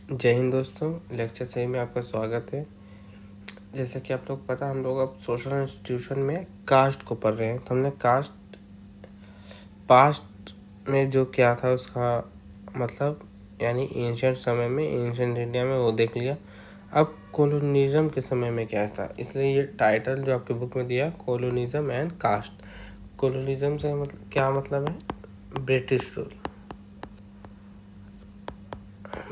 जय हिंद दोस्तों, लेक्चर सही में आपका स्वागत है। जैसे कि आप लोग पता, हम लोग अब सोशल इंस्टीट्यूशन में कास्ट को पढ़ रहे हैं। तो हमने कास्ट पास्ट में जो क्या था उसका मतलब यानी एंशियंट समय में, एंशियंट इंडिया में वो देख लिया। अब कॉलोनिज्म के समय में क्या था, इसलिए ये टाइटल जो आपके बुक में दिया, कॉलोनिज्म एंड कास्ट। कॉलोनिज्म से मतलब क्या मतलब है, ब्रिटिश रूल।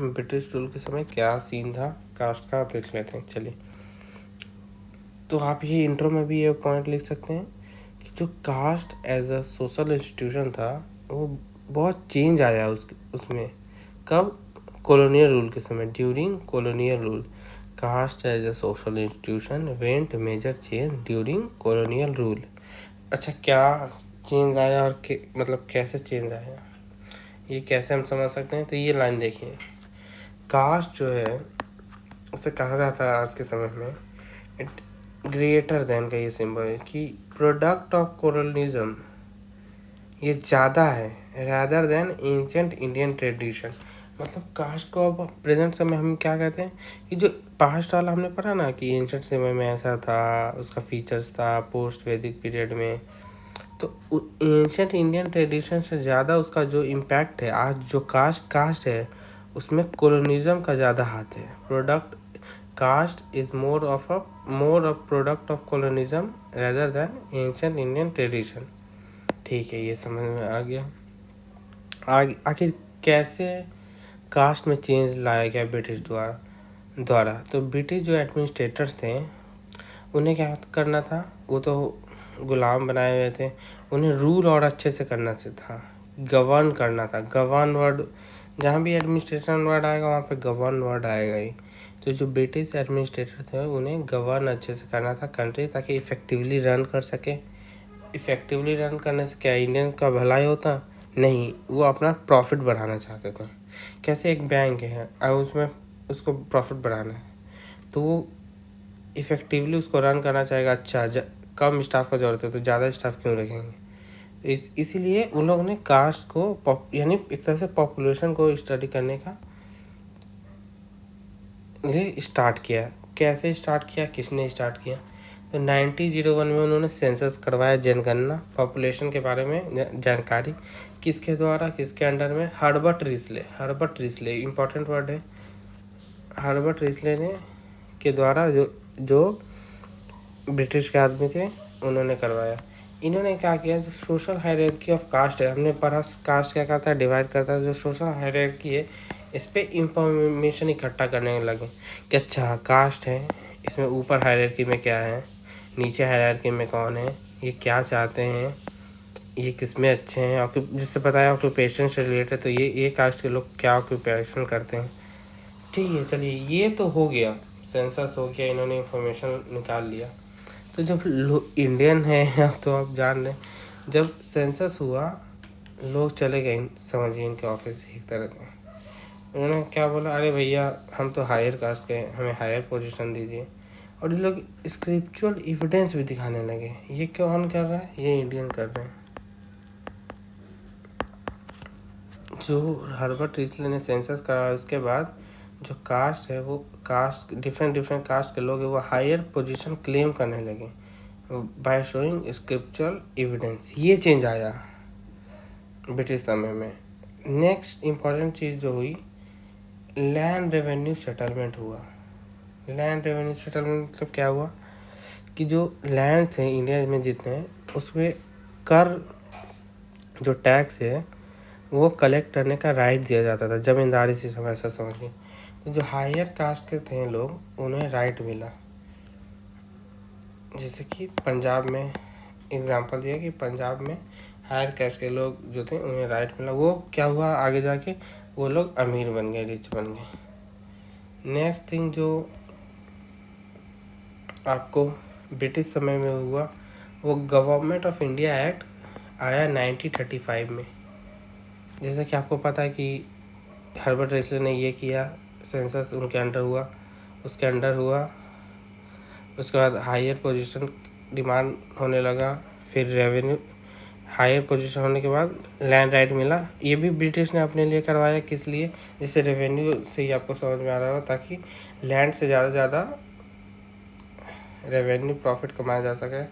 ब्रिटिश रूल के समय क्या सीन था कास्ट का देख लेते हैं। चलिए, तो आप ये इंट्रो में भी ये पॉइंट लिख सकते हैं कि जो caste as a social institution था वो बहुत चेंज आया उसमें। कब? कॉलोनियल रूल के समय, during colonial rule. Caste as a social institution went major change during colonial rule. अच्छा, क्या चेंज आया और मतलब कैसे चेंज आया, ये कैसे हम समझ सकते हैं? तो ये लाइन देखिए, कास्ट जो है उसे कहा जाता है आज के समय में ग्रेटर देन का ये सिंबल है कि प्रोडक्ट ऑफ कॉलोनिज्म, ये ज़्यादा है rather than ancient Indian tradition. मतलब कास्ट को अब प्रेजेंट समय हम क्या कहते हैं कि जो पास्ट वाला हमने पढ़ा ना कि एंशियंट समय में ऐसा था, उसका फीचर्स था पोस्ट वैदिक पीरियड में, तो एंशियंट इंडियन ट्रेडिशन से ज़्यादा उसका जो इम्पैक्ट है आज जो कास्ट है उसमें कॉलोनिज्म का ज़्यादा हाथ है। Product caste is more a product of colonialism rather than ancient Indian tradition. ठीक है, ये समझ में आ गया। आखिर कैसे कास्ट में चेंज लाया गया ब्रिटिश द्वारा। तो ब्रिटिश जो एडमिनिस्ट्रेटर्स थे उन्हें क्या करना था, वो तो गुलाम बनाए हुए थे, उन्हें रूल और अच्छे से करना से था, गवर्न करना था। गवर्न वर्ड जहाँ भी एडमिनिस्ट्रेशन वर्ड आएगा वहाँ पे गवर्न वर्ड आएगा ही। तो जो ब्रिटिश एडमिनिस्ट्रेटर थे उन्हें गवर्न अच्छे से करना था कंट्री, ताकि इफ़ेक्टिवली रन कर सके। इफ़ेक्टिवली रन करने से क्या इंडियन का भलाई होता? नहीं, वो अपना प्रॉफिट बढ़ाना चाहते थे। कैसे? एक बैंक है और उसमें उसको प्रॉफिट बढ़ाना है, तो वो इफ़ेक्टिवली उसको रन करना चाहेगा। अच्छा, कम स्टाफ का ज़रूरत है तो ज़्यादा स्टाफ क्यों रखेंगे? इसीलिए उन लोगों ने कास्ट को यानी एक तरह से पॉपुलेशन को स्टडी करने का लिए स्टार्ट किया। कैसे स्टार्ट किया, किसने स्टार्ट किया? तो 1901 में उन्होंने सेंसस करवाया, जनगणना, पॉपुलेशन के बारे में जानकारी। किसके द्वारा, किसके अंडर में? हर्बर्ट रिस्ले इंपॉर्टेंट वर्ड है। हर्बर्ट रिस्ले ने के द्वारा जो जो ब्रिटिश के आदमी थे उन्होंने करवाया। इन्होंने क्या किया, जो सोशल हायरार्की ऑफ कास्ट है, हमने पढ़ा कास्ट क्या करता है, डिवाइड करता है। जो सोशल हायरार्की है इस पर इंफॉर्मेशन इकट्ठा करने लगे कि अच्छा कास्ट है, इसमें ऊपर हायरार्की में क्या है, नीचे हायरार्की में कौन है, ये क्या चाहते हैं, ये किस में अच्छे हैं। जिससे पता है ऑक्यूपेशन से रिलेटेड, तो ये कास्ट के लोग क्या ऑक्यूपेशन करते हैं। ठीक है, चलिए ये तो हो गया, सेंसस हो गया, इन्होंने इंफॉर्मेशन निकाल लिया। तो जब इंडियन है अब तो आप जान लें, जब सेंसस हुआ लोग चले गए, समझिए इनके ऑफिस एक तरह से। उन्होंने क्या बोला, अरे भैया हम तो हायर कास्ट के, हमें हायर पोजीशन दीजिए। और ये लोग स्क्रिप्चुअल एविडेंस भी दिखाने लगे। ये कौन कर रहा है? ये इंडियन कर रहे हैं। जो हर्बर्ट रिस्ले ने सेंसस कराया उसके बाद जो कास्ट है वो कास्ट डिफरेंट कास्ट के लोग हैं वो हायर पोजीशन क्लेम करने लगे बाय शोइंग स्क्रिप्चुरल एविडेंस। ये चेंज आया ब्रिटिश समय में। नेक्स्ट इम्पॉर्टेंट चीज़ जो हुई, लैंड रेवेन्यू सेटलमेंट हुआ। लैंड रेवेन्यू सेटलमेंट मतलब क्या हुआ कि जो लैंड थे इंडिया में जितने, उसमें कर जो टैक्स है वो कलेक्ट करने का राइट दिया जाता था, ज़मींदारी से ऐसा समझिए। तो जो हायर कास्ट के थे लोग उन्हें राइट मिला। जैसे कि पंजाब में एग्जांपल दिया कि पंजाब में हायर कास्ट के लोग जो थे उन्हें राइट मिला। वो क्या हुआ आगे जाके, वो लोग अमीर बन गए, रिच बन गए। नेक्स्ट थिंग जो आपको ब्रिटिश समय में हुआ, वो गवर्नमेंट ऑफ इंडिया एक्ट आया 1935 में। जैसे कि आपको पता है कि हर्बर्ट रेसले ने ये किया, सेंसस उनके अंडर हुआ, उसके अंडर हुआ, उसके बाद हायर पोजीशन डिमांड होने लगा, फिर रेवेन्यू हायर पोजीशन होने के बाद लैंड राइट मिला। ये भी ब्रिटिश ने अपने लिए करवाया, किस लिए? जिससे रेवेन्यू से ही आपको समझ में आ रहा हो, ताकि लैंड से ज़्यादा ज़्यादा रेवेन्यू प्रॉफिट कमाया जा सके,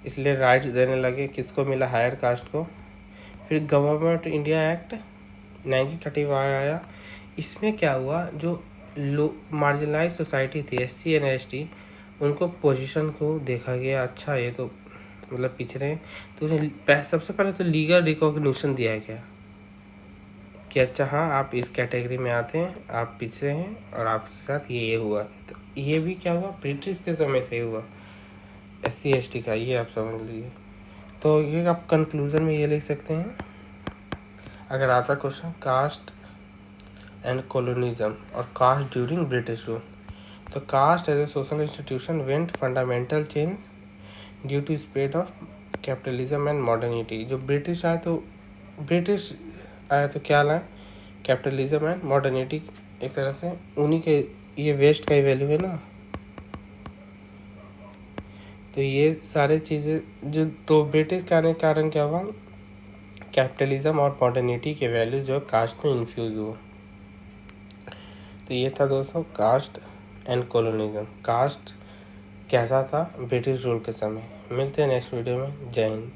इसलिए राइट्स देने लगे। किसको मिला? हायर कास्ट को। फिर गवर्नमेंट इंडिया एक्ट 1935 आया। इसमें क्या हुआ, जो लो मार्जिनलाइज सोसाइटी थी, SC एंड ST, उनको पोजीशन को देखा गया, अच्छा ये तो मतलब पिछड़े हैं, तो उन्हें सबसे पहले तो लीगल रिकॉग्निशन दिया गया कि अच्छा हाँ आप इस कैटेगरी में आते हैं, आप पिछड़े हैं और आपके साथ ये हुआ। तो ये भी क्या हुआ, ब्रिटिश के समय से हुआ SC ST का, ये आप समझ लीजिए। तो ये आप कंक्लूजन में ये लिख सकते हैं, अगर आता क्वेश्चन, कास्ट एंड कॉलोनिज्म और कास्ट ड्यूरिंग ब्रिटिश रूल, तो caste as a social institution went fundamental change due to spread of capitalism and modernity. जो ब्रिटिश आया तो क्या लाए? Capitalism and modernity. एक तरह से उन्हीं के, ये वेस्ट का ही वैल्यू है ना, तो ये सारे चीज़ें जो, तो ब्रिटिश के आने के कारण क्या हुआ, कैपिटलिज्म और मॉडर्निटी के वैल्यू जो कास्ट में इन्फ्यूज़ हुआ। तो ये था दोस्तों कास्ट एंड कॉलोनिज्म। कास्ट कैसा था ब्रिटिश रूल के समय। मिलते हैं नेक्स्ट वीडियो में। जय हिंद।